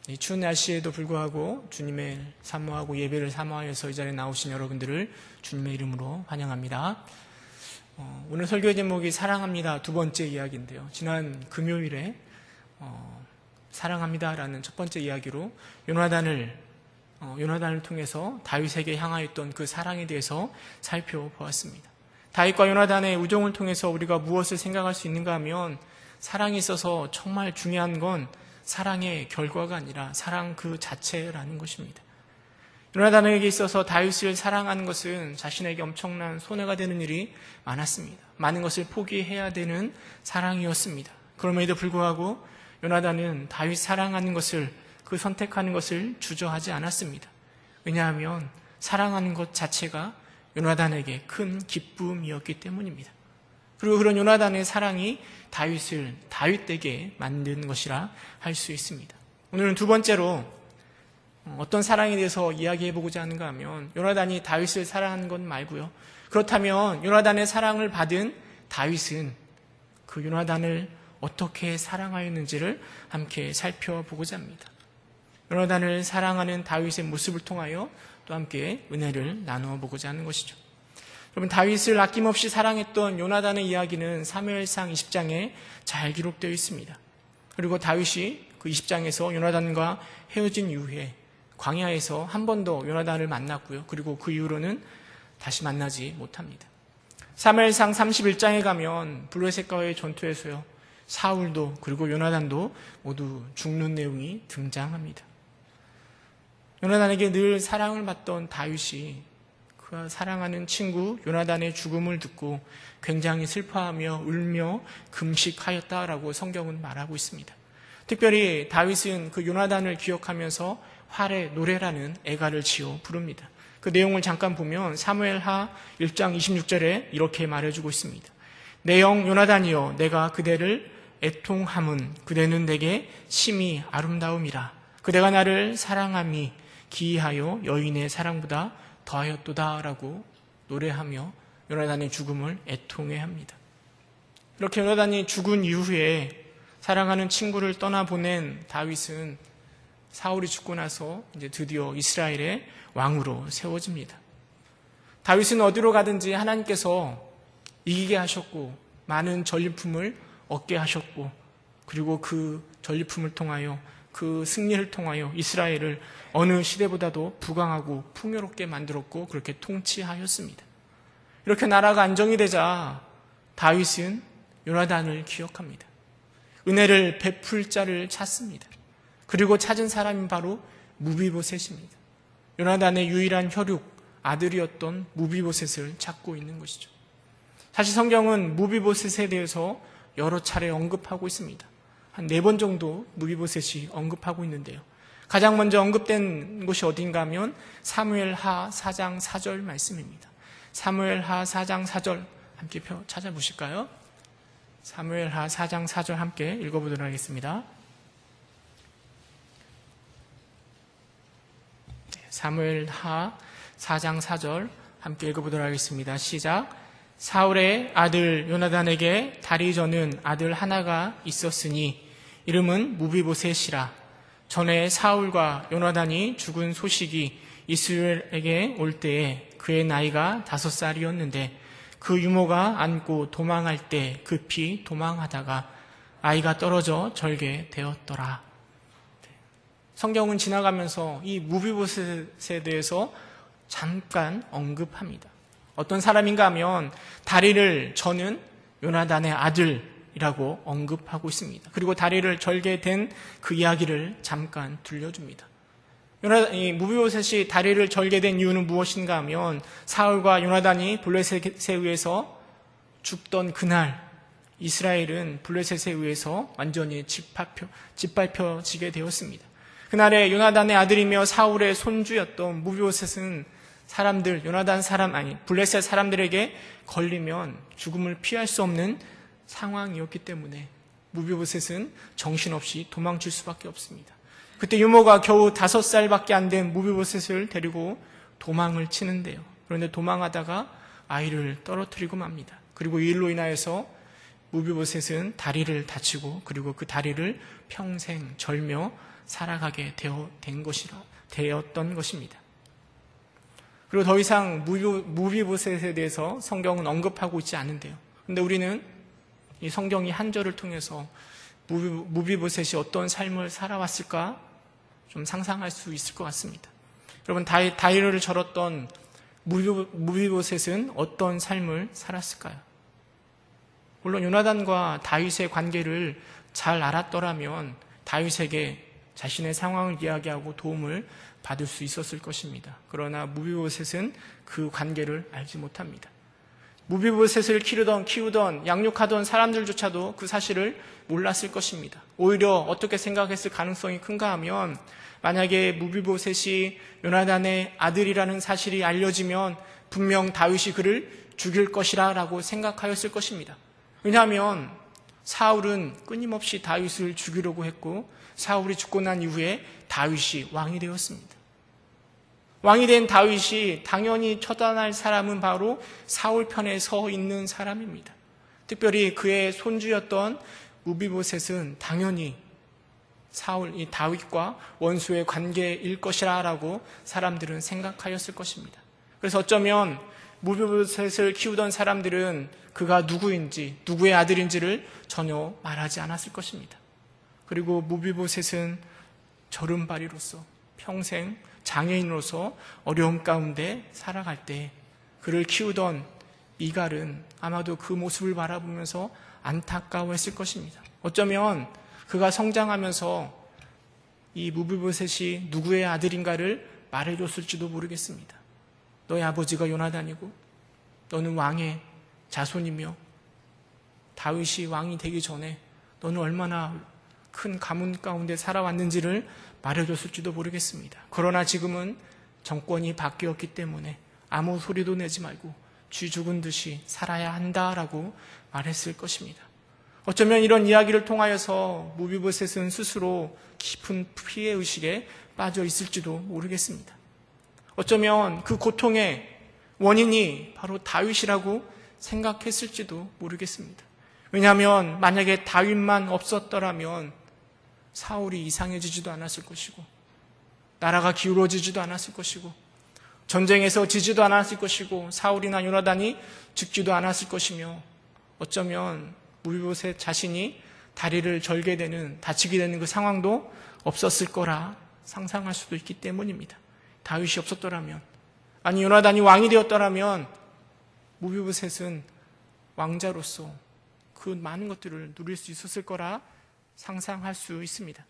이 추운 날씨에도 불구하고 주님을 사모하고 예배를 사모하여서 이 자리에 나오신 여러분들을 주님의 이름으로 환영합니다. 오늘 설교의 제목이 사랑합니다 두 번째 이야기인데요. 지난 금요일에 사랑합니다라는 첫 번째 이야기로 요나단을 통해서 다윗에게 향하였던 그 사랑에 대해서 살펴보았습니다. 다윗과 요나단의 우정을 통해서 우리가 무엇을 생각할 수 있는가 하면 사랑이 있어서 정말 중요한 건 사랑의 결과가 아니라 사랑 그 자체라는 것입니다. 요나단에게 있어서 다윗을 사랑하는 것은 자신에게 엄청난 손해가 되는 일이 많았습니다. 많은 것을 포기해야 되는 사랑이었습니다. 그럼에도 불구하고 요나단은 다윗 사랑하는 것을, 그 선택하는 것을 주저하지 않았습니다. 왜냐하면 사랑하는 것 자체가 요나단에게 큰 기쁨이었기 때문입니다. 그리고 그런 요나단의 사랑이 다윗을 다윗되게 만든 것이라 할 수 있습니다. 오늘은 두 번째로 어떤 사랑에 대해서 이야기해보고자 하는가 하면 요나단이 다윗을 사랑하는 것 말고요. 그렇다면 요나단의 사랑을 받은 다윗은 그 요나단을 어떻게 사랑하였는지를 함께 살펴보고자 합니다. 요나단을 사랑하는 다윗의 모습을 통하여 또 함께 은혜를 나누어 보고자 하는 것이죠. 여러분, 다윗을 아낌없이 사랑했던 요나단의 이야기는 사무엘상 20장에 잘 기록되어 있습니다. 그리고 다윗이 그 20장에서 요나단과 헤어진 이후에 광야에서 한 번 더 요나단을 만났고요. 그리고 그 이후로는 다시 만나지 못합니다. 사무엘상 31장에 가면 블레셋과의 전투에서요, 사울도 그리고 요나단도 모두 죽는 내용이 등장합니다. 요나단에게 늘 사랑을 받던 다윗이 그가 사랑하는 친구 요나단의 죽음을 듣고 굉장히 슬퍼하며 울며 금식하였다라고 성경은 말하고 있습니다. 특별히 다윗은 그 요나단을 기억하면서 활의 노래라는 애가를 지어 부릅니다. 그 내용을 잠깐 보면 사무엘하 1장 26절에 이렇게 말해주고 있습니다. 내 영 요나단이여, 내가 그대를 애통함은 그대는 내게 심히 아름다움이라. 그대가 나를 사랑함이 기이하여 여인의 사랑보다 더하였도다 라고 노래하며 요나단의 죽음을 애통해 합니다. 이렇게 요나단이 죽은 이후에 사랑하는 친구를 떠나보낸 다윗은 사울이 죽고 나서 이제 드디어 이스라엘의 왕으로 세워집니다. 다윗은 어디로 가든지 하나님께서 이기게 하셨고 많은 전리품을 얻게 하셨고, 그리고 그 전리품을 통하여, 그 승리를 통하여 이스라엘을 어느 시대보다도 부강하고 풍요롭게 만들었고 그렇게 통치하였습니다. 이렇게 나라가 안정이 되자 다윗은 요나단을 기억합니다. 은혜를 베풀 자를 찾습니다. 그리고 찾은 사람이 바로 무비보셋입니다. 요나단의 유일한 혈육 아들이었던 무비보셋을 찾고 있는 것이죠. 사실 성경은 무비보셋에 대해서 여러 차례 언급하고 있습니다. 한 4번 정도 무비보셋이 언급하고 있는데요. 가장 먼저 언급된 곳이 어딘가 하면 사무엘하 4장 4절 말씀입니다. 사무엘하 4장 4절 함께 찾아보실까요? 사무엘하 4장 4절 함께 읽어보도록 하겠습니다. 사무엘하 4장 4절 함께 읽어보도록 하겠습니다. 시작. 사울의 아들 요나단에게 다리 저는 아들 하나가 있었으니 이름은 무비보셋이라. 전에 사울과 요나단이 죽은 소식이 이스라엘에게 올 때에 그의 나이가 5살이었는데 그 유모가 안고 도망할 때 급히 도망하다가 아이가 떨어져 절개되었더라. 성경은 지나가면서 이 무비보셋에 대해서 잠깐 언급합니다. 어떤 사람인가 하면 다리를 저는 요나단의 아들이라고 언급하고 있습니다. 그리고 다리를 절개된 그 이야기를 잠깐 들려줍니다. 이 무비보셋이 다리를 절개된 이유는 무엇인가 하면 사울과 요나단이 블레셋에 의해서 죽던 그날 이스라엘은 블레셋에 의해서 완전히 짓밟혀지게 되었습니다. 그날에 요나단의 아들이며 사울의 손주였던 무비보셋은 블레셋 사람들에게 걸리면 죽음을 피할 수 없는 상황이었기 때문에 무비보셋은 정신없이 도망칠 수밖에 없습니다. 그때 유모가 겨우 5살밖에 안 된 무비보셋을 데리고 도망을 치는데요. 그런데 도망하다가 아이를 떨어뜨리고 맙니다. 그리고 이 일로 인하여서 무비보셋은 다리를 다치고 그리고 그 다리를 평생 절며 살아가게 되었던 것입니다. 그리고 더 이상 무비보셋에 대해서 성경은 언급하고 있지 않은데요. 그런데 우리는 이 성경이 한 절을 통해서 무비보셋이 어떤 삶을 살아왔을까 좀 상상할 수 있을 것 같습니다. 여러분, 다윗을 절었던 무비보셋은 어떤 삶을 살았을까요? 물론 요나단과 다윗의 관계를 잘 알았더라면 다윗에게 자신의 상황을 이야기하고 도움을 받을 수 있었을 것입니다. 그러나 무비보셋은 그 관계를 알지 못합니다. 무비보셋을 키우던 양육하던 사람들조차도 그 사실을 몰랐을 것입니다. 오히려 어떻게 생각했을 가능성이 큰가 하면 만약에 무비보셋이 요나단의 아들이라는 사실이 알려지면 분명 다윗이 그를 죽일 것이라 라고 생각하였을 것입니다. 왜냐하면 사울은 끊임없이 다윗을 죽이려고 했고 사울이 죽고 난 이후에 다윗이 왕이 되었습니다. 왕이 된 다윗이 당연히 처단할 사람은 바로 사울 편에 서 있는 사람입니다. 특별히 그의 손주였던 무비보셋은 당연히 이 다윗과 원수의 관계일 것이라 라고 사람들은 생각하였을 것입니다. 그래서 어쩌면 무비보셋을 키우던 사람들은 그가 누구인지, 누구의 아들인지를 전혀 말하지 않았을 것입니다. 그리고 무비보셋은 절음발이로서 평생 장애인으로서 어려움 가운데 살아갈 때 그를 키우던 이갈은 아마도 그 모습을 바라보면서 안타까워했을 것입니다. 어쩌면 그가 성장하면서 이 무비보셋이 누구의 아들인가를 말해줬을지도 모르겠습니다. 너의 아버지가 요나단이고 너는 왕의 자손이며 다윗이 왕이 되기 전에 너는 얼마나 큰 가문 가운데 살아왔는지를 말해줬을지도 모르겠습니다. 그러나 지금은 정권이 바뀌었기 때문에 아무 소리도 내지 말고 쥐 죽은 듯이 살아야 한다라고 말했을 것입니다. 어쩌면 이런 이야기를 통하여서 무비보셋은 스스로 깊은 피해의식에 빠져 있을지도 모르겠습니다. 어쩌면 그 고통의 원인이 바로 다윗이라고 생각했을지도 모르겠습니다. 왜냐하면 만약에 다윗만 없었더라면 사울이 이상해지지도 않았을 것이고 나라가 기울어지지도 않았을 것이고 전쟁에서 지지도 않았을 것이고 사울이나 요나단이 죽지도 않았을 것이며 어쩌면 무비보셋 자신이 다리를 절게 되는, 다치게 되는 그 상황도 없었을 거라 상상할 수도 있기 때문입니다. 다윗이 없었더라면, 아니 요나단이 왕이 되었더라면 무비보셋은 왕자로서 그 많은 것들을 누릴 수 있었을 거라 상상할 수 있습니다.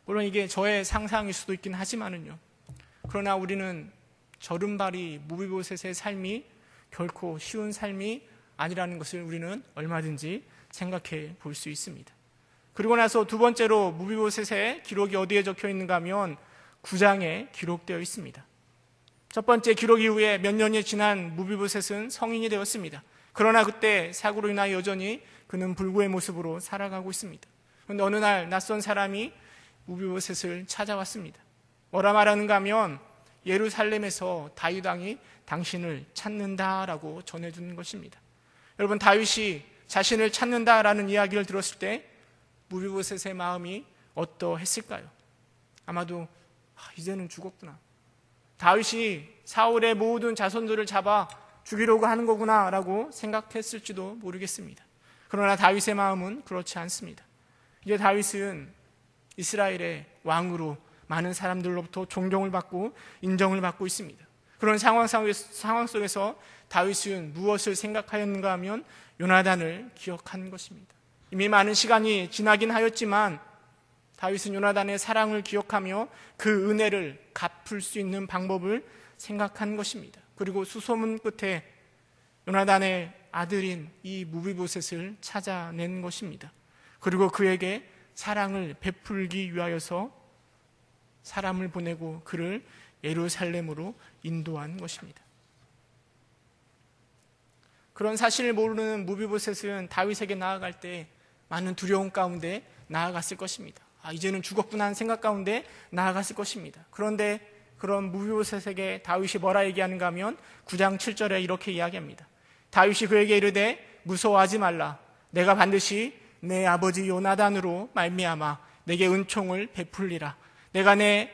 물론 이게 저의 상상일 수도 있긴 하지만은요. 그러나 우리는 절음발이 무비보셋의 삶이 결코 쉬운 삶이 아니라는 것을 우리는 얼마든지 생각해 볼 수 있습니다. 그리고 나서 두 번째로 무비보셋의 기록이 어디에 적혀 있는가 하면 9장에 기록되어 있습니다. 첫 번째 기록 이후에 몇 년이 지난 무비보셋은 성인이 되었습니다. 그러나 그때 사고로 인하여 여전히 그는 불구의 모습으로 살아가고 있습니다. 그런데 어느 날 낯선 사람이 무비보셋을 찾아왔습니다. 뭐라 말하는가 하면 예루살렘에서 다윗 왕이 당신을 찾는다라고 전해주는 것입니다. 여러분, 다윗이 자신을 찾는다라는 이야기를 들었을 때 무비보셋의 마음이 어떠했을까요? 아마도 이제는 죽었구나. 다윗이 사울의 모든 자손들을 잡아 죽이려고 하는 거구나 라고 생각했을지도 모르겠습니다. 그러나 다윗의 마음은 그렇지 않습니다. 이제 다윗은 이스라엘의 왕으로 많은 사람들로부터 존경을 받고 인정을 받고 있습니다. 그런 상황 속에서 다윗은 무엇을 생각하였는가 하면 요나단을 기억한 것입니다. 이미 많은 시간이 지나긴 하였지만 다윗은 요나단의 사랑을 기억하며 그 은혜를 갚을 수 있는 방법을 생각한 것입니다. 그리고 수소문 끝에 요나단의 아들인 이 무비보셋을 찾아낸 것입니다. 그리고 그에게 사랑을 베풀기 위하여서 사람을 보내고 그를 예루살렘으로 인도한 것입니다. 그런 사실을 모르는 무비보셋은 다윗에게 나아갈 때 많은 두려움 가운데 나아갔을 것입니다. 이제는 죽었구나 하는 생각 가운데 나아갔을 것입니다. 그런데 그런 무비보셋에게 다윗이 뭐라 얘기하는가 하면 9장 7절에 이렇게 이야기합니다. 다윗이 그에게 이르되 무서워하지 말라. 내가 반드시 내 아버지 요나단으로 말미암아 내게 은총을 베풀리라. 내가 내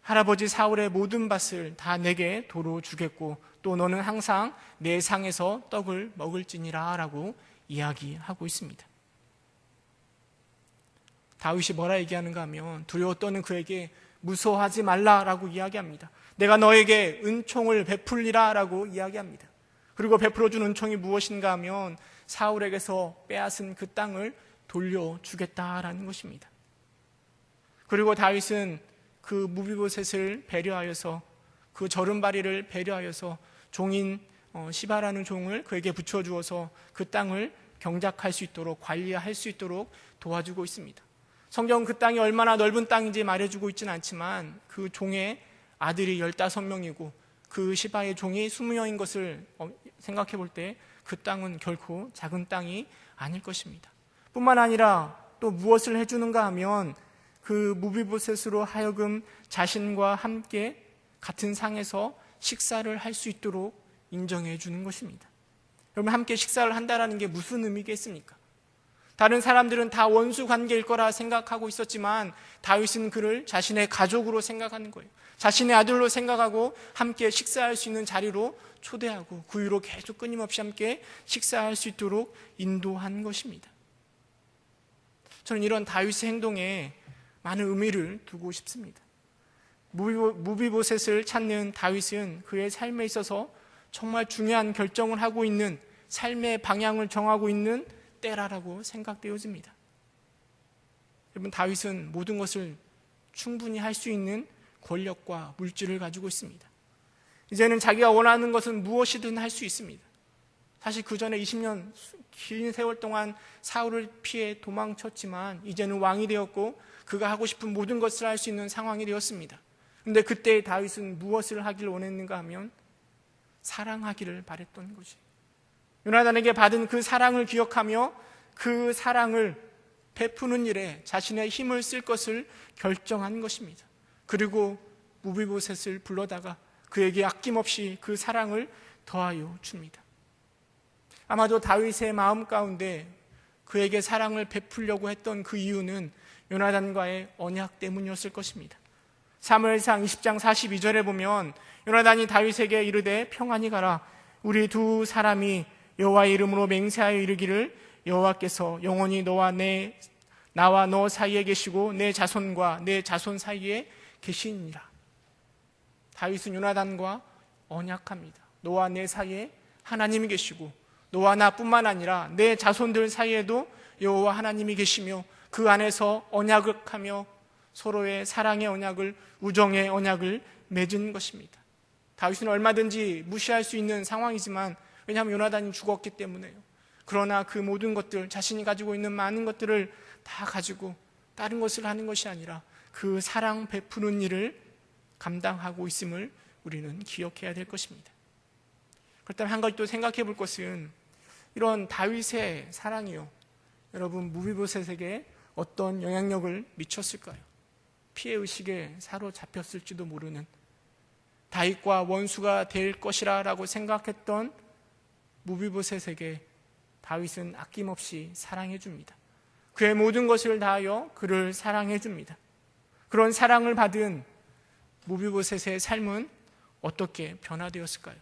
할아버지 사울의 모든 밭을 다 내게 도로 주겠고 또 너는 항상 내 상에서 떡을 먹을지니라 라고 이야기하고 있습니다. 다윗이 뭐라 얘기하는가 하면 두려워 떠는 그에게 무서워하지 말라라고 이야기합니다. 내가 너에게 은총을 베풀리라 라고 이야기합니다. 그리고 베풀어준 은총이 무엇인가 하면 사울에게서 빼앗은 그 땅을 돌려주겠다라는 것입니다. 그리고 다윗은 그 무비보셋을 배려하여서 그 저른바리를 배려하여서 종인 시바라는 종을 그에게 붙여주어서 그 땅을 경작할 수 있도록 관리할 수 있도록 도와주고 있습니다. 성경은 그 땅이 얼마나 넓은 땅인지 말해주고 있지는 않지만 그 종의 아들이 15명이고 그 시바의 종이 20명인 것을 생각해 볼 때 그 땅은 결코 작은 땅이 아닐 것입니다. 뿐만 아니라 또 무엇을 해주는가 하면 그 무비보셋으로 하여금 자신과 함께 같은 상에서 식사를 할 수 있도록 인정해 주는 것입니다. 여러분, 함께 식사를 한다는 게 무슨 의미겠습니까? 다른 사람들은 다 원수 관계일 거라 생각하고 있었지만 다윗은 그를 자신의 가족으로 생각하는 거예요. 자신의 아들로 생각하고 함께 식사할 수 있는 자리로 초대하고 그 이후로 계속 끊임없이 함께 식사할 수 있도록 인도한 것입니다. 저는 이런 다윗의 행동에 많은 의미를 두고 싶습니다. 무비보셋을 찾는 다윗은 그의 삶에 있어서 정말 중요한 결정을 하고 있는, 삶의 방향을 정하고 있는 때라고 생각되어집니다. 여러분, 다윗은 모든 것을 충분히 할 수 있는 권력과 물질을 가지고 있습니다. 이제는 자기가 원하는 것은 무엇이든 할 수 있습니다. 사실 그 전에 20년 긴 세월 동안 사울을 피해 도망쳤지만 이제는 왕이 되었고 그가 하고 싶은 모든 것을 할 수 있는 상황이 되었습니다. 그런데 그때 다윗은 무엇을 하길 원했는가 하면 사랑하기를 바랬던 것이, 요나단에게 받은 그 사랑을 기억하며 그 사랑을 베푸는 일에 자신의 힘을 쓸 것을 결정한 것입니다. 그리고 무비보셋을 불러다가 그에게 아낌없이 그 사랑을 더하여 줍니다. 아마도 다윗의 마음 가운데 그에게 사랑을 베풀려고 했던 그 이유는 요나단과의 언약 때문이었을 것입니다. 사무엘상 20장 42절에 보면 요나단이 다윗에게 이르되 평안히 가라. 우리 두 사람이 여호와의 이름으로 맹세하여 이르기를 여호와께서 영원히 나와 너 사이에 계시고 내 자손과 내 자손 사이에 계시니라. 다윗은 요나단과 언약합니다. 너와 내 사이에 하나님이 계시고 너와 나뿐만 아니라 내 자손들 사이에도 여호와 하나님이 계시며 그 안에서 언약을 하며 서로의 사랑의 언약을, 우정의 언약을 맺은 것입니다. 다윗은 얼마든지 무시할 수 있는 상황이지만, 왜냐하면 요나단이 죽었기 때문에요. 그러나 그 모든 것들, 자신이 가지고 있는 많은 것들을 다 가지고 다른 것을 하는 것이 아니라 그 사랑 베푸는 일을 감당하고 있음을 우리는 기억해야 될 것입니다. 그렇다면 한 가지 또 생각해 볼 것은, 이런 다윗의 사랑이요, 여러분 무비보셋에게 어떤 영향력을 미쳤을까요? 피해의식에 사로잡혔을지도 모르는, 다윗과 원수가 될 것이라 라고 생각했던 무비보셋에게 다윗은 아낌없이 사랑해 줍니다. 그의 모든 것을 다하여 그를 사랑해 줍니다. 그런 사랑을 받은 무비보셋의 삶은 어떻게 변화되었을까요?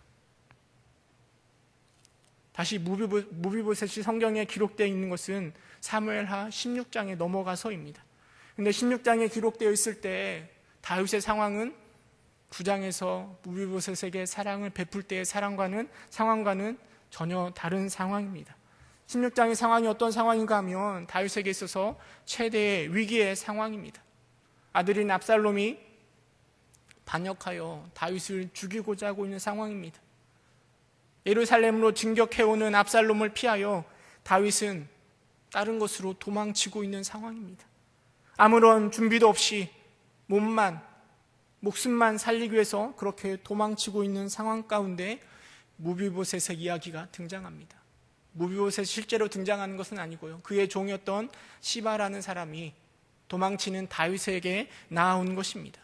다시 무비보셋이 성경에 기록되어 있는 것은 사무엘하 16장에 넘어가서입니다. 그런데 16장에 기록되어 있을 때 다윗의 상황은 9장에서 무비보셋에게 사랑을 베풀 때의 상황과는 전혀 다른 상황입니다. 16장의 상황이 어떤 상황인가 하면 다윗에게 있어서 최대의 위기의 상황입니다. 아들인 압살롬이 반역하여 다윗을 죽이고자 하고 있는 상황입니다. 예루살렘으로 진격해오는 압살롬을 피하여 다윗은 다른 곳으로 도망치고 있는 상황입니다. 아무런 준비도 없이 목숨만 살리기 위해서 그렇게 도망치고 있는 상황 가운데 무비보셋의 이야기가 등장합니다. 무비보셋이 실제로 등장하는 것은 아니고요, 그의 종이었던 시바라는 사람이 도망치는 다윗에게 나아온 것입니다.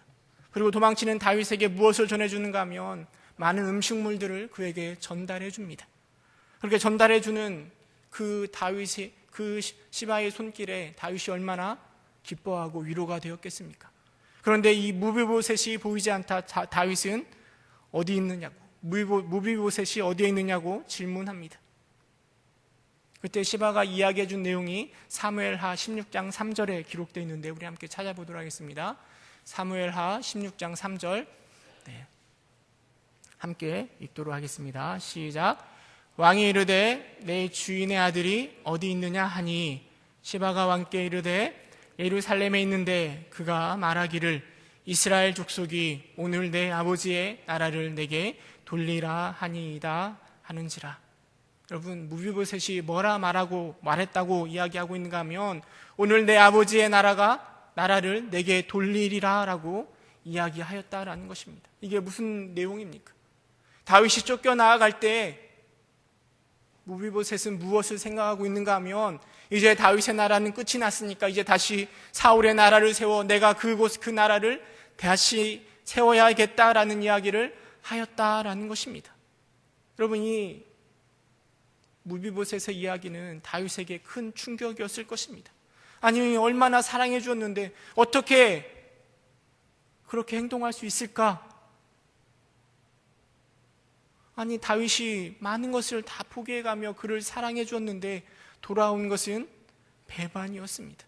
그리고 도망치는 다윗에게 무엇을 전해주는가 하면 많은 음식물들을 그에게 전달해 줍니다. 그렇게 전달해 주는 그 그 시바의 손길에 다윗이 얼마나 기뻐하고 위로가 되었겠습니까? 그런데 이 무비보셋이 보이지 않다 다윗은 어디 있느냐고, 무비보셋이 어디에 있느냐고 질문합니다. 그때 시바가 이야기해 준 내용이 사무엘하 16장 3절에 기록되어 있는데 우리 함께 찾아보도록 하겠습니다. 사무엘하 16장 3절 함께 읽도록 하겠습니다. 시작. 왕이 이르되 내 주인의 아들이 어디 있느냐 하니 시바가 왕께 이르되 예루살렘에 있는데 그가 말하기를 이스라엘 족속이 오늘 내 아버지의 나라를 내게 돌리라 하니이다 하는지라. 여러분, 무비보셋이 뭐라 말했다고 이야기하고 있는가 하면 오늘 내 아버지의 나라를 내게 돌리리라 라고 이야기하였다라는 것입니다. 이게 무슨 내용입니까? 다윗이 쫓겨나갈 때 무비보셋은 무엇을 생각하고 있는가 하면 이제 다윗의 나라는 끝이 났으니까 이제 다시 사울의 나라를 세워 내가 그 나라를 다시 세워야겠다라는 이야기를 하였다라는 것입니다. 여러분, 이 무비보셋의 이야기는 다윗에게 큰 충격이었을 것입니다. 아니, 얼마나 사랑해 주었는데 어떻게 그렇게 행동할 수 있을까? 아니, 다윗이 많은 것을 다 포기해가며 그를 사랑해 주었는데 돌아온 것은 배반이었습니다.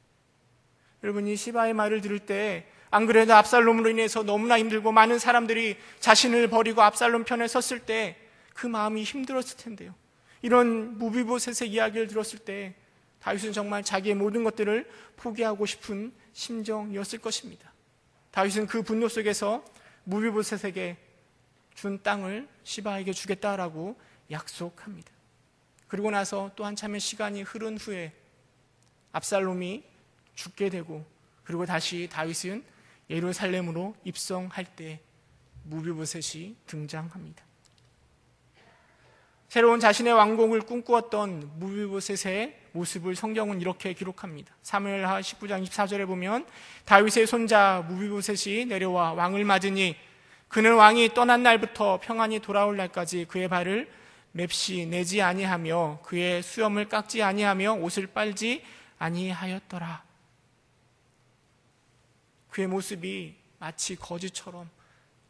여러분, 이 시바의 말을 들을 때 안 그래도 압살롬으로 인해서 너무나 힘들고 많은 사람들이 자신을 버리고 압살롬 편에 섰을 때 그 마음이 힘들었을 텐데요. 이런 무비보셋의 이야기를 들었을 때 다윗은 정말 자기의 모든 것들을 포기하고 싶은 심정이었을 것입니다. 다윗은 그 분노 속에서 무비보셋에게 준 땅을 시바에게 주겠다라고 약속합니다. 그리고 나서 또 한참의 시간이 흐른 후에 압살롬이 죽게 되고 그리고 다시 다윗은 예루살렘으로 입성할 때 무비보셋이 등장합니다. 새로운 자신의 왕국을 꿈꾸었던 무비보셋의 모습을 성경은 이렇게 기록합니다. 사무엘하 19장 24절에 보면 다윗의 손자 무비보셋이 내려와 왕을 맞으니 그는 왕이 떠난 날부터 평안히 돌아올 날까지 그의 발을 맵시 내지 아니하며 그의 수염을 깎지 아니하며 옷을 빨지 아니하였더라. 그의 모습이 마치 거지처럼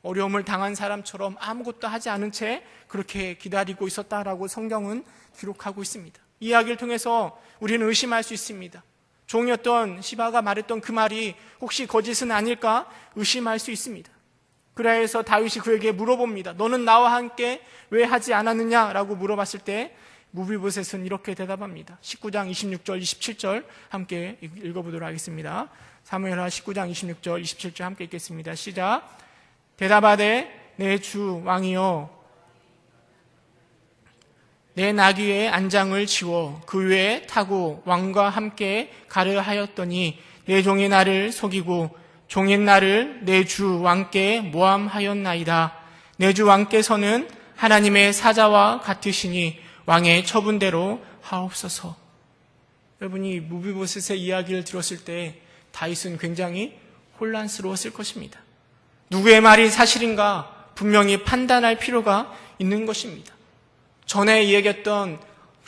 어려움을 당한 사람처럼 아무것도 하지 않은 채 그렇게 기다리고 있었다라고 성경은 기록하고 있습니다. 이 이야기를 통해서 우리는 의심할 수 있습니다. 종이었던 시바가 말했던 그 말이 혹시 거짓은 아닐까 의심할 수 있습니다. 그래서 다윗이 그에게 물어봅니다. 너는 나와 함께 왜 하지 않았느냐라고 물어봤을 때 무비보셋은 이렇게 대답합니다. 19장 26절 27절 함께 읽어보도록 하겠습니다. 사무엘하 19장 26절 27절 함께 읽겠습니다. 시작. 대답하되 내 주 왕이여 내 나귀의 안장을 치워 그 위에 타고 왕과 함께 가려 하였더니 내 종이 나를 속이고 종인 나를 내 주 왕께 모함하였나이다. 내 주 왕께서는 하나님의 사자와 같으시니 왕의 처분대로 하옵소서. 여러분이 무비보셋의 이야기를 들었을 때 다윗은 굉장히 혼란스러웠을 것입니다. 누구의 말이 사실인가 분명히 판단할 필요가 있는 것입니다. 전에 이야기했던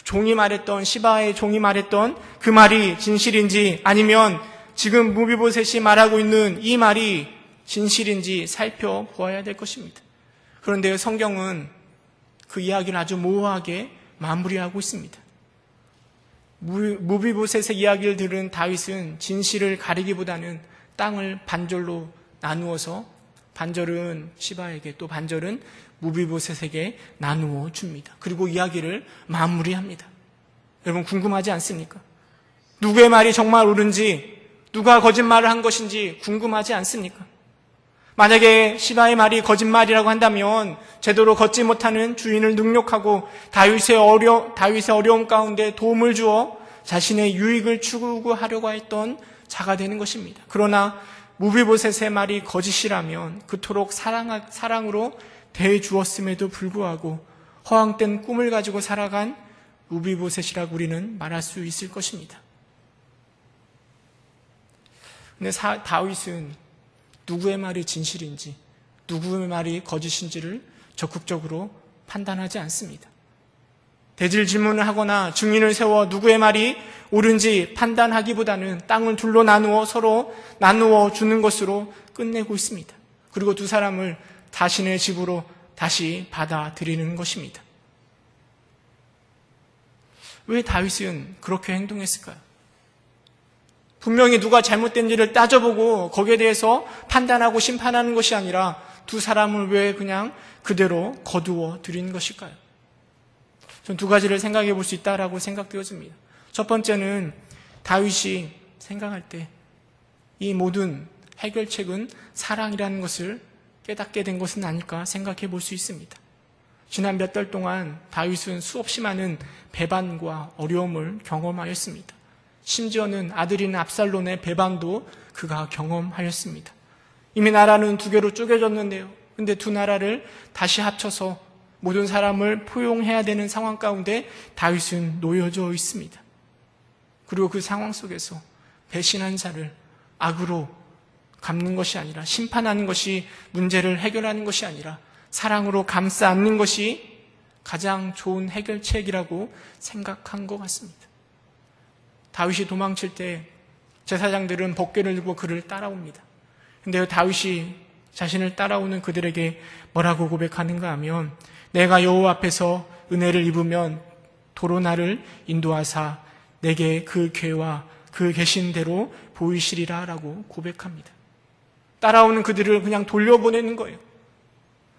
종이 말했던 시바의 종이 말했던 그 말이 진실인지 아니면 지금 무비보셋이 말하고 있는 이 말이 진실인지 살펴보아야 될 것입니다. 그런데 성경은 그 이야기를 아주 모호하게 마무리하고 있습니다. 무비보셋의 이야기를 들은 다윗은 진실을 가리기보다는 땅을 반절로 나누어서 반절은 시바에게 또 반절은 무비보셋에게 나누어 줍니다. 그리고 이야기를 마무리합니다. 여러분 궁금하지 않습니까? 누구의 말이 정말 옳은지 누가 거짓말을 한 것인지 궁금하지 않습니까? 만약에 시바의 말이 거짓말이라고 한다면 제대로 걷지 못하는 주인을 능욕하고 다윗의 어려움 가운데 도움을 주어 자신의 유익을 추구하려고 했던 자가 되는 것입니다. 그러나 무비보셋의 말이 거짓이라면 그토록 사랑으로 대해주었음에도 불구하고 허황된 꿈을 가지고 살아간 무비보셋이라고 우리는 말할 수 있을 것입니다. 근데 다윗은 누구의 말이 진실인지 누구의 말이 거짓인지를 적극적으로 판단하지 않습니다. 대질 질문을 하거나 증인을 세워 누구의 말이 옳은지 판단하기보다는 땅을 둘로 나누어 서로 나누어 주는 것으로 끝내고 있습니다. 그리고 두 사람을 자신의 집으로 다시 받아들이는 것입니다. 왜 다윗은 그렇게 행동했을까요? 분명히 누가 잘못된지를 따져보고 거기에 대해서 판단하고 심판하는 것이 아니라 두 사람을 왜 그냥 그대로 거두어 들인 것일까요? 전 두 가지를 생각해 볼 수 있다라고 생각되어집니다. 첫 번째는 다윗이 생각할 때 이 모든 해결책은 사랑이라는 것을 깨닫게 된 것은 아닐까 생각해 볼 수 있습니다. 지난 몇 달 동안 다윗은 수없이 많은 배반과 어려움을 경험하였습니다. 심지어는 아들인 압살롬의 배반도 그가 경험하였습니다. 이미 나라는 두 개로 쪼개졌는데요. 근데 두 나라를 다시 합쳐서 모든 사람을 포용해야 되는 상황 가운데 다윗은 놓여져 있습니다. 그리고 그 상황 속에서 배신한 자를 악으로 갚는 것이 아니라, 심판하는 것이 문제를 해결하는 것이 아니라 사랑으로 감싸 안는 것이 가장 좋은 해결책이라고 생각한 것 같습니다. 다윗이 도망칠 때 제사장들은 법궤를 들고 그를 따라옵니다. 근데 다윗이 자신을 따라오는 그들에게 뭐라고 고백하는가 하면, 내가 여호와 앞에서 은혜를 입으면 도로 나를 인도하사 내게 그 궤와 그 계신 대로 보이시리라 라고 고백합니다. 따라오는 그들을 그냥 돌려보내는 거예요.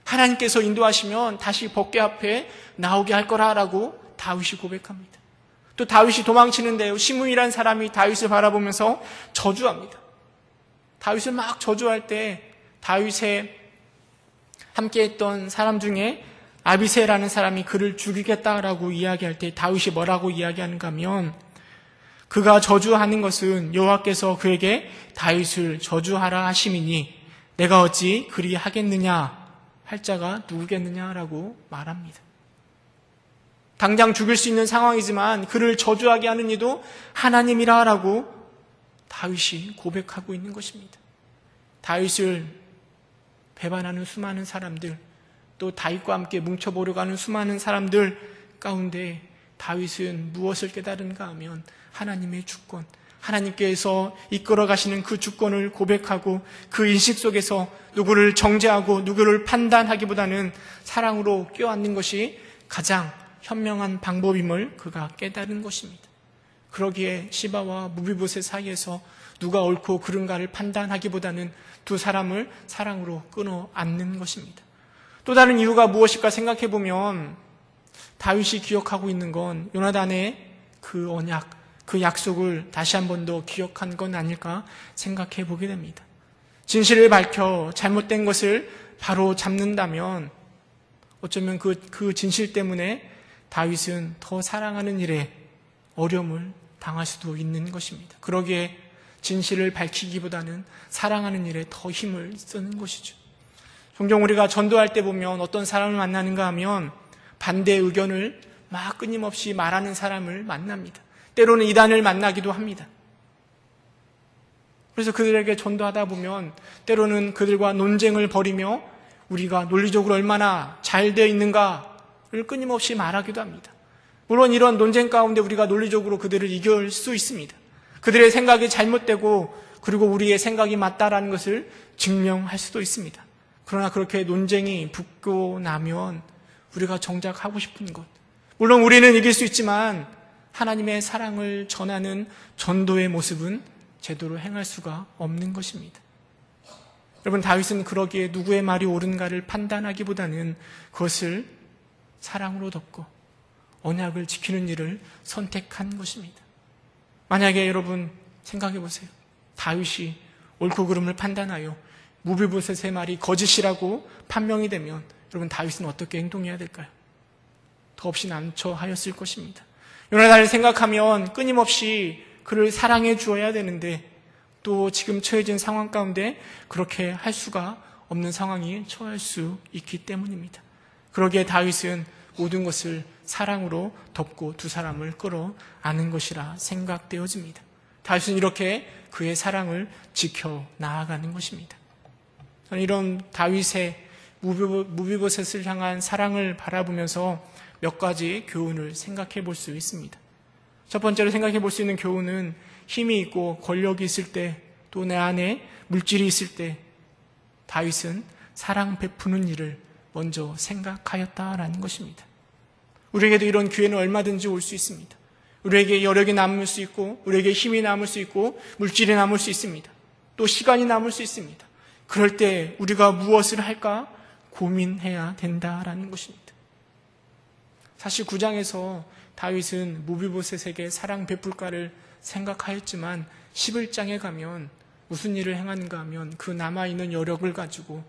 하나님께서 인도하시면 다시 법궤 앞에 나오게 할 거라라고 다윗이 고백합니다. 또 다윗이 도망치는데요, 시므이라는 사람이 다윗을 바라보면서 저주합니다. 다윗을 막 저주할 때 다윗의 함께했던 사람 중에 아비새라는 사람이 그를 죽이겠다라고 이야기할 때 다윗이 뭐라고 이야기하는가 하면, 그가 저주하는 것은 여호와께서 그에게 다윗을 저주하라 하심이니 내가 어찌 그리 하겠느냐 할 자가 누구겠느냐라고 말합니다. 당장 죽일 수 있는 상황이지만 그를 저주하게 하는 이도 하나님이라라고 다윗이 고백하고 있는 것입니다. 다윗을 배반하는 수많은 사람들, 또 다윗과 함께 뭉쳐보려고 하는 수많은 사람들 가운데 다윗은 무엇을 깨달은가 하면 하나님의 주권, 하나님께서 이끌어 가시는 그 주권을 고백하고 그 인식 속에서 누구를 정죄하고 누구를 판단하기보다는 사랑으로 껴안는 것이 가장 현명한 방법임을 그가 깨달은 것입니다. 그러기에 시바와 무비보셋 사이에서 누가 옳고 그른가를 판단하기보다는 두 사람을 사랑으로 끊어 안는 것입니다. 또 다른 이유가 무엇일까 생각해 보면 다윗이 기억하고 있는 건 요나단의 그 언약, 그 약속을 다시 한 번 더 기억한 건 아닐까 생각해 보게 됩니다. 진실을 밝혀 잘못된 것을 바로 잡는다면 어쩌면 그 진실 때문에 다윗은 더 사랑하는 일에 어려움을 당할 수도 있는 것입니다. 그러기에 진실을 밝히기보다는 사랑하는 일에 더 힘을 쓰는 것이죠. 종종 우리가 전도할 때 보면 어떤 사람을 만나는가 하면 반대 의견을 막 끊임없이 말하는 사람을 만납니다. 때로는 이단을 만나기도 합니다. 그래서 그들에게 전도하다 보면 때로는 그들과 논쟁을 벌이며 우리가 논리적으로 얼마나 잘 되어 있는가를 끊임없이 말하기도 합니다. 물론 이런 논쟁 가운데 우리가 논리적으로 그들을 이길 수 있습니다. 그들의 생각이 잘못되고 그리고 우리의 생각이 맞다라는 것을 증명할 수도 있습니다. 그러나 그렇게 논쟁이 붙고 나면 우리가 정작 하고 싶은 것, 물론 우리는 이길 수 있지만 하나님의 사랑을 전하는 전도의 모습은 제대로 행할 수가 없는 것입니다. 여러분, 다윗은 그러기에 누구의 말이 옳은가를 판단하기보다는 그것을 사랑으로 덮고 언약을 지키는 일을 선택한 것입니다. 만약에 여러분 생각해 보세요. 다윗이 옳고 그름을 판단하여 무비보셋의 말이 거짓이라고 판명이 되면 여러분 다윗은 어떻게 행동해야 될까요? 더없이 난처하였을 것입니다. 요나단을 생각하면 끊임없이 그를 사랑해 주어야 되는데 또 지금 처해진 상황 가운데 그렇게 할 수가 없는 상황에 처할 수 있기 때문입니다. 그러기에 다윗은 모든 것을 사랑으로 덮고 두 사람을 끌어 안은 것이라 생각되어집니다. 다윗은 이렇게 그의 사랑을 지켜 나아가는 것입니다. 저는 이런 다윗의 무비보셋을 향한 사랑을 바라보면서 몇 가지 교훈을 생각해 볼 수 있습니다. 첫 번째로 생각해 볼 수 있는 교훈은 힘이 있고 권력이 있을 때, 또 내 안에 물질이 있을 때 다윗은 사랑 베푸는 일을 먼저 생각하였다라는 것입니다. 우리에게도 이런 기회는 얼마든지 올 수 있습니다. 우리에게 여력이 남을 수 있고, 우리에게 힘이 남을 수 있고, 물질이 남을 수 있습니다. 또 시간이 남을 수 있습니다. 그럴 때 우리가 무엇을 할까 고민해야 된다라는 것입니다. 사실 9장에서 다윗은 무비보셋에게 사랑 베풀까를 생각하였지만 11장에 가면 무슨 일을 행하는가 하면 그 남아있는 여력을 가지고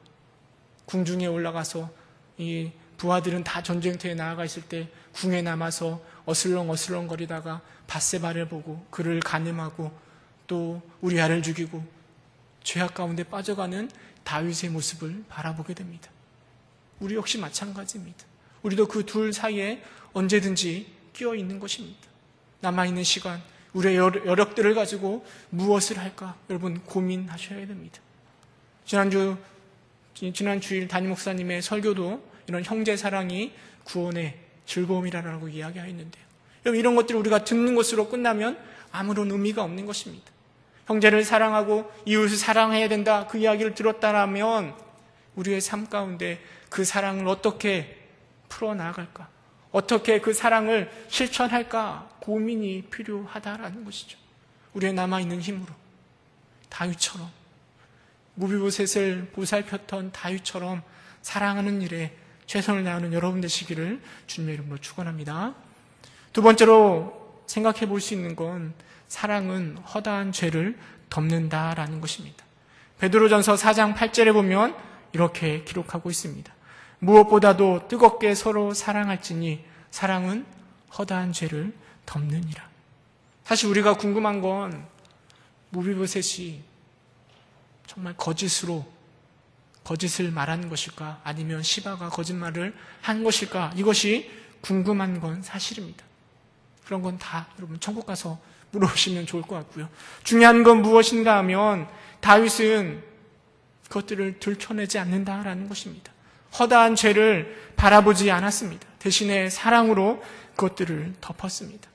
궁중에 올라가서 이 부하들은 다 전쟁터에 나아가 있을 때 궁에 남아서 어슬렁어슬렁 거리다가 밧세바를 보고 그를 간음하고 또 우리아를 죽이고 죄악 가운데 빠져가는 다윗의 모습을 바라보게 됩니다. 우리 역시 마찬가지입니다. 우리도 그 둘 사이에 언제든지 끼어 있는 것입니다. 남아있는 시간, 우리의 여력들을 가지고 무엇을 할까 여러분 고민하셔야 됩니다. 지난 주일 담임 목사님의 설교도 이런 형제 사랑이 구원의 즐거움이라고 이야기하였는데요. 여러분 이런 것들을 우리가 듣는 것으로 끝나면 아무런 의미가 없는 것입니다. 형제를 사랑하고 이웃을 사랑해야 된다 그 이야기를 들었다면 우리의 삶 가운데 그 사랑을 어떻게 풀어나갈까? 어떻게 그 사랑을 실천할까? 고민이 필요하다라는 것이죠. 우리의 남아있는 힘으로 다윗처럼 무비보셋을 보살폈던 다윗처럼 사랑하는 일에 최선을 다하는 여러분 되시기를 주님의 이름으로 축원합니다. 두 번째로 생각해 볼 수 있는 건 사랑은 허다한 죄를 덮는다라는 것입니다. 베드로전서 4장 8절에 보면 이렇게 기록하고 있습니다. 무엇보다도 뜨겁게 서로 사랑할지니 사랑은 허다한 죄를 덮느니라. 사실 우리가 궁금한 건 무비보셋이 정말 거짓을 말하는 것일까 아니면 시바가 거짓말을 한 것일까 이것이 궁금한 건 사실입니다. 그런 건 다 여러분 천국 가서 물어보시면 좋을 것 같고요. 중요한 건 무엇인가 하면 다윗은 그것들을 들춰내지 않는다라는 것입니다. 허다한 죄를 바라보지 않았습니다. 대신에 사랑으로 그것들을 덮었습니다.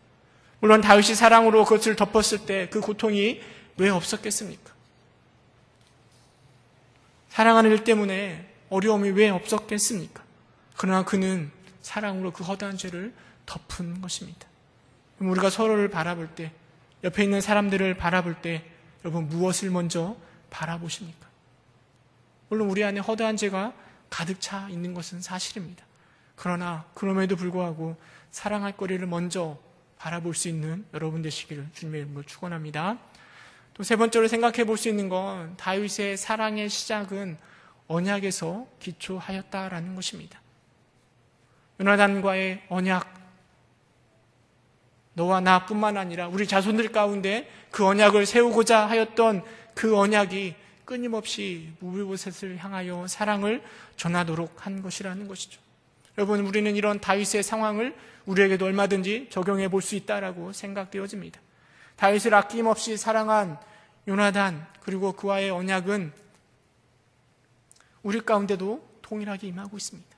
물론 다윗이 사랑으로 그것을 덮었을 때 그 고통이 왜 없었겠습니까? 사랑하는 일 때문에 어려움이 왜 없었겠습니까? 그러나 그는 사랑으로 그 허다한 죄를 덮은 것입니다. 우리가 서로를 바라볼 때, 옆에 있는 사람들을 바라볼 때 여러분 무엇을 먼저 바라보십니까? 물론 우리 안에 허다한 죄가 가득 차 있는 것은 사실입니다. 그러나 그럼에도 불구하고 사랑할 거리를 먼저 바라볼 수 있는 여러분 되시기를 주님의 이름으로 축원합니다. 또 세 번째로 생각해 볼 수 있는 건 다윗의 사랑의 시작은 언약에서 기초하였다라는 것입니다. 요나단과의 언약, 너와 나뿐만 아니라 우리 자손들 가운데 그 언약을 세우고자 하였던 그 언약이 끊임없이 무비보셋을 향하여 사랑을 전하도록 한 것이라는 것이죠. 여러분 우리는 이런 다윗의 상황을 우리에게도 얼마든지 적용해 볼 수 있다라고 생각되어집니다. 다윗을 아낌없이 사랑한 요나단 그리고 그와의 언약은 우리 가운데도 동일하게 임하고 있습니다.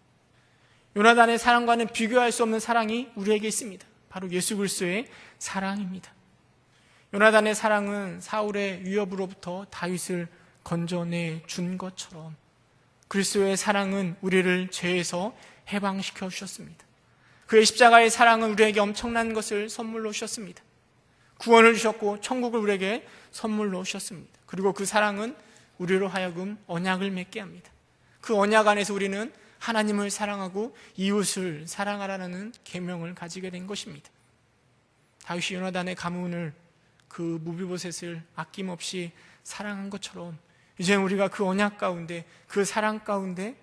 요나단의 사랑과는 비교할 수 없는 사랑이 우리에게 있습니다. 바로 예수 그리스도의 사랑입니다. 요나단의 사랑은 사울의 위협으로부터 다윗을 건져내 준 것처럼 그리스도의 사랑은 우리를 죄에서 해방시켜 주셨습니다. 그의 십자가의 사랑은 우리에게 엄청난 것을 선물로 주셨습니다. 구원을 주셨고 천국을 우리에게 선물로 주셨습니다. 그리고 그 사랑은 우리로 하여금 언약을 맺게 합니다. 그 언약 안에서 우리는 하나님을 사랑하고 이웃을 사랑하라는 계명을 가지게 된 것입니다. 다윗이 요나단의 가문을 그 무비보셋을 아낌없이 사랑한 것처럼 이제 우리가 그 언약 가운데 그 사랑 가운데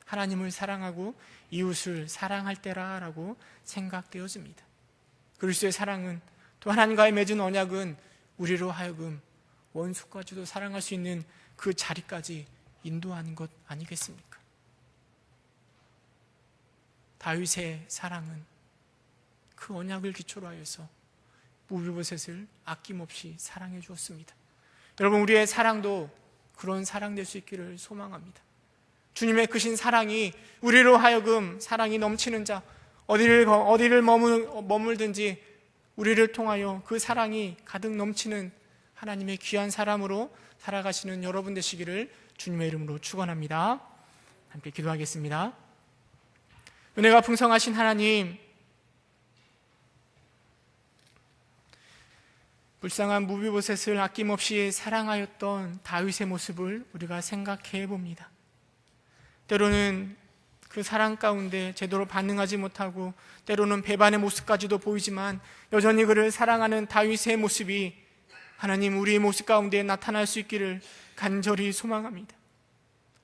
하나님을 사랑하고 이웃을 사랑할 때라라고 생각되어집니다. 그리스도의 사랑은 또 하나님과의 맺은 언약은 우리로 하여금 원수까지도 사랑할 수 있는 그 자리까지 인도하는 것 아니겠습니까? 다윗의 사랑은 그 언약을 기초로 하여서 무비보셋을 아낌없이 사랑해 주었습니다. 여러분 우리의 사랑도 그런 사랑 될 수 있기를 소망합니다. 주님의 크신 사랑이 우리로 하여금 사랑이 넘치는 자, 어디를 머물든지 우리를 통하여 그 사랑이 가득 넘치는 하나님의 귀한 사람으로 살아가시는 여러분 되시기를 주님의 이름으로 축원합니다. 함께 기도하겠습니다. 은혜가 풍성하신 하나님, 불쌍한 무비보셋을 아낌없이 사랑하였던 다윗의 모습을 우리가 생각해 봅니다. 때로는 그 사랑 가운데 제대로 반응하지 못하고 때로는 배반의 모습까지도 보이지만 여전히 그를 사랑하는 다윗의 모습이 하나님 우리의 모습 가운데 나타날 수 있기를 간절히 소망합니다.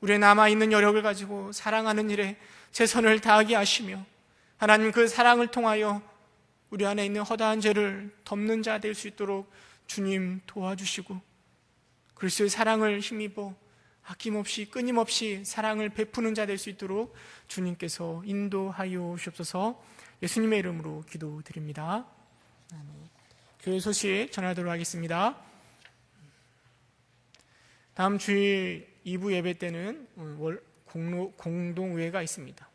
우리의 남아있는 여력을 가지고 사랑하는 일에 최선을 다하게 하시며 하나님 그 사랑을 통하여 우리 안에 있는 허다한 죄를 덮는 자 될 수 있도록 주님 도와주시고 그리스도의 사랑을 힘입어 아낌없이 끊임없이 사랑을 베푸는 자 될 수 있도록 주님께서 인도하여 주옵소서. 예수님의 이름으로 기도드립니다. 교회 소식 전하도록 하겠습니다. 다음 주일 2부 예배 때는 공동의회가 있습니다.